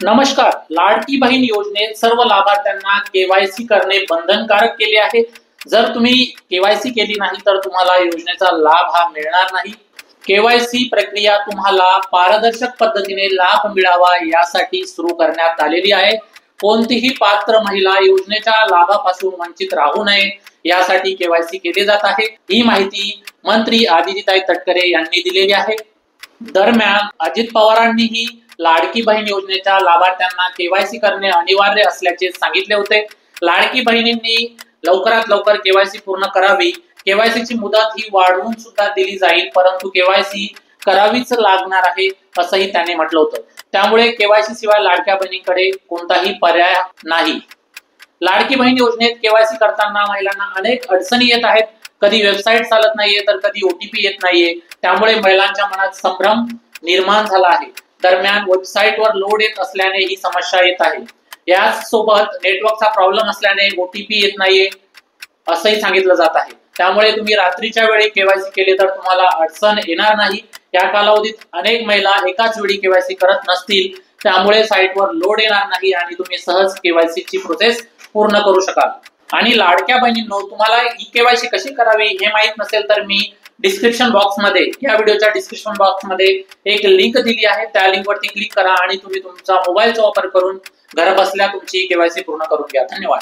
नमस्कार. लाडकी बहीण योजनेत सर्व लाभार्थ्यांना केवायसी करणे बंधनकारक केले आहे. जर तुम्ही केवायसी केली नाही तर तुम्हाला योजनेचा लाभ हा मिळणार नाही. केवायसी प्रक्रिया तुम्हाला पारदर्शक पद्धतीने लाभ मिळावा यासाठी सुरू करण्यात आलेली आहे. कोणतीही पात्र महिला योजनेच्या लाभापासून वंचित राहू नये यासाठी केवायसी केले जात आहे. ही माहिती मंत्री आदितीताई तटकरे यांनी दिलेली आहे. दरम्यान अजित पवारांनीही लाडकी बहीण योजनेच्या लाभार्थ्यांना केवायसी करणे अनिवार्य असल्याचे सांगितले होते. लाडकी बहिणींनी लवकरात लवकर केवायसी पूर्ण करावी. केवायसीची मुदत ही वाढवून सुद्धा दिली जाईल, परंतु केवायसी करावीच लागणार आहे असंही त्यांनी म्हटलं होतं. त्यामुळे केवायसी शिवाय लाडक्या बहिणींकडे कोणताही पर्याय नाही. लाडकी बहीण योजनेत केवायसी करताना महिलांना अनेक अडचणी येत आहेत. कधी वेबसाईट चालत नाहीये तर कधी ओटीपी येत नाहीये. त्यामुळे महिलांच्या मनात संभ्रम निर्माण झाला आहे. दरम्यान वेबसाईटवर लोड येत असल्याने ही समस्या येत आहे. यासोबत नेटवर्कचा प्रॉब्लेम असल्याने ओटीपी येत नाहीये असंही सांगितलं जात आहे. त्यामुळे तुम्ही रात्रीच्या वेळी केवायसी केले तर तुम्हाला अडचण येणार नाही. या कालावधीत अनेक महिला एकाच वेळी केवायसी करत नसतील, त्यामुळे साईटवर लोड येणार नाही आणि तुम्ही सहज केवायसी ची प्रोसेस पूर्ण करू शकाल. आणि लाडक्या बहिणींनो, तुम्हाला ई केवायसी कशी करावी हे माहित नसेल तर मी डिस्क्रिप्शन बॉक्स मध्ये, या व्हिडिओच्या डिस्क्रिप्शन बॉक्स मध्ये एक लिंक दिली आहे. त्या लिंक वरती क्लिक करा आणि तुम्ही तुमचा मोबाईलचा वापर करून घर बसल्या तुमची केवायसी पूर्ण करून घ्या. धन्यवाद.